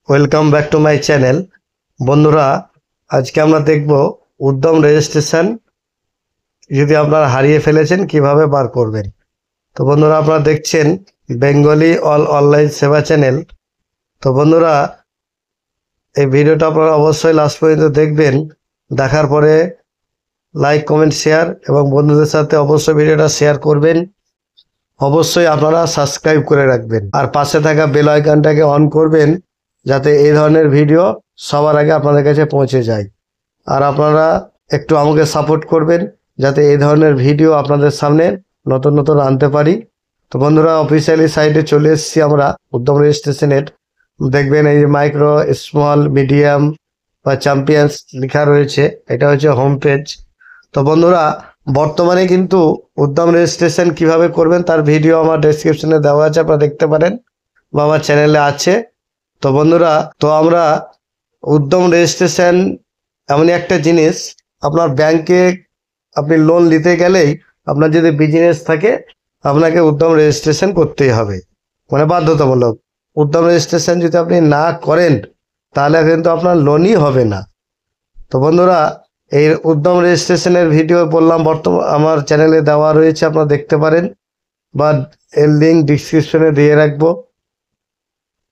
Welcome back to my channel. বন্ধুরা, আজকে আমরা দেখব উদ্যম রেজিস্ট্রেশন যদি আপনারা হারিয়ে ফেলেছেন কিভাবে বার করবেন। তো বন্ধুরা, আপনারা দেখছেন বেঙ্গলি অনলাইন সেবা চ্যানেল। তো বন্ধুরা, এই ভিডিওটা আপনারা অবশ্যই লাস্ট পর্যন্ত দেখবেন। দেখার পরে লাইক, কমেন্ট, শেয়ার এবং বন্ধুদের সাথে অবশ্যই ভিডিওটা শেয়ার করবেন। অবশ্যই আপনারা সাবস্ক্রাইব করে রাখবেন আর পাশে থাকা বেল আইকনটাকে অন করবেন, যাতে এই ধরনের ভিডিও সবার আগে আপনাদের কাছে পৌঁছে যায়। আর আপনারা একটু আমাকে সাপোর্ট করবেন, যাতে এই ধরনের ভিডিও আপনাদের সামনে নতুন নতুন আনতে পারি। তো বন্ধুরা, অফিসিয়ালি সাইটে চলে এসেছি আমরা উদ্যম রেজিস্ট্রেশনের। দেখবেন এই যে মাইক্রো, স্মল, মিডিয়াম বা চ্যাম্পিয়ন্স লেখা রয়েছে, এটা হচ্ছে হোম পেজ। তো বন্ধুরা, বর্তমানে কিন্তু উদ্যম রেজিস্ট্রেশন কিভাবে করবেন তার ভিডিও আমার ডেসক্রিপশনে দেওয়া আছে, আপনারা দেখতে পারেন বা আমার চ্যানেলে আছে। তো বন্ধুরা, আমরা উদ্যম রেজিস্ট্রেশন এমনই একটা জিনিস, আপনার ব্যাংকে আপনি লোন নিতে গেলেই আপনার যদি বিজনেস থাকে আপনাকে উদ্যম রেজিস্ট্রেশন করতেই হবে, মানে বাধ্যতামূলক। উদ্যম রেজিস্ট্রেশন যদি আপনি না করেন তাহলে কিন্তু আপনার লোনই হবে না। তো বন্ধুরা, এই উদ্যম রেজিস্ট্রেশনের ভিডিও বললাম বর্তমান আমার চ্যানেলে দেওয়া রয়েছে, আপনারা দেখতে পারেন বা এর লিঙ্ক ডিসক্রিপশনে দিয়ে রাখবো।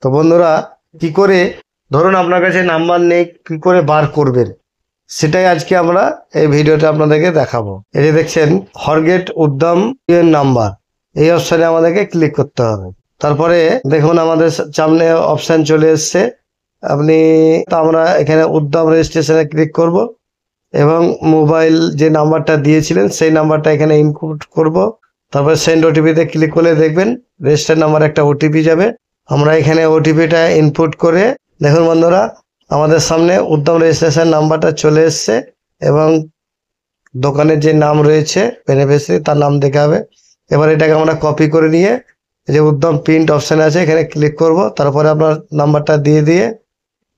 তো বন্ধুরা, কি করে, ধরুন আপনার কাছে নাম্বার নেই, কি করে বার করবেন সেটাই আজকে আমরা এই ভিডিওতে আপনাদেরকে দেখাবো। এই যে দেখছেন ফরগেট উদ্যম নাম্বার, এই অপশানে আমাদেরকে ক্লিক করতে হবে। তারপরে দেখুন আমাদের সামনে অপশান চলে এসছে। আমরা এখানে উদ্যম রেজিস্ট্রেশনে ক্লিক করব এবং মোবাইল যে নাম্বারটা দিয়েছিলেন সেই নাম্বারটা এখানে ইনপুট করব। তারপরে সেন্ড ওটিপিতে ক্লিক করলে দেখবেন রেজিস্টার নাম্বার একটা ওটিপি যাবে। আমরা এখানে ওটিপিটা ইনপুট করে, দেখুন বন্ধুরা, আমাদের সামনে উদ্যম রেজিস্ট্রেশন নাম্বারটা চলে এসছে এবং দোকানের যে নাম রয়েছে বেনিফিশিয়ারি তার নাম দেখাবে। এবার এটাকে আমরা কপি করে নিয়ে যে উদ্যম প্রিন্ট অপশান আছে এখানে ক্লিক করব। তারপরে আপনার নাম্বারটা দিয়ে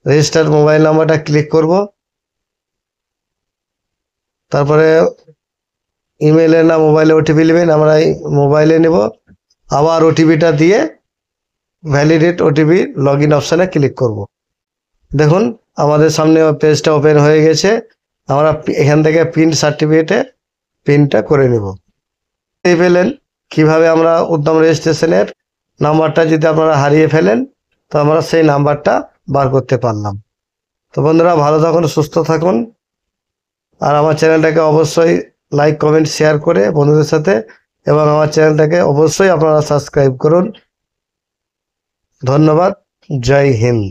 রেজিস্টার্ড মোবাইল নাম্বারটা ক্লিক করব। তারপরে ইমেলে না মোবাইলে ওটিপি নেবেন, আমরা মোবাইলে নেব। আবার ওটিপিটা দিয়ে ভ্যালিডেট ওটিপি লগ ইন অপশানে ক্লিক করব। দেখুন আমাদের সামনে পেজটা ওপেন হয়ে গেছে। আমরা এখান থেকে প্রিন্ট সার্টিফিকেটে প্রিন্টটা করে নেব। এই পেলেন কিভাবে আমরা উদ্যম রেজিস্ট্রেশনের নাম্বারটা যদি আপনারা হারিয়ে ফেলেন তো আমরা সেই নাম্বারটা বার করতে পারলাম। তো বন্ধুরা, ভালো থাকুন, সুস্থ থাকুন আর আমার চ্যানেলটাকে অবশ্যই লাইক, কমেন্ট, শেয়ার করে বন্ধুদের সাথে, এবং আমার চ্যানেলটাকে অবশ্যই আপনারা সাবস্ক্রাইব করুন। ধন্যবাদ। জয় হিন্দ।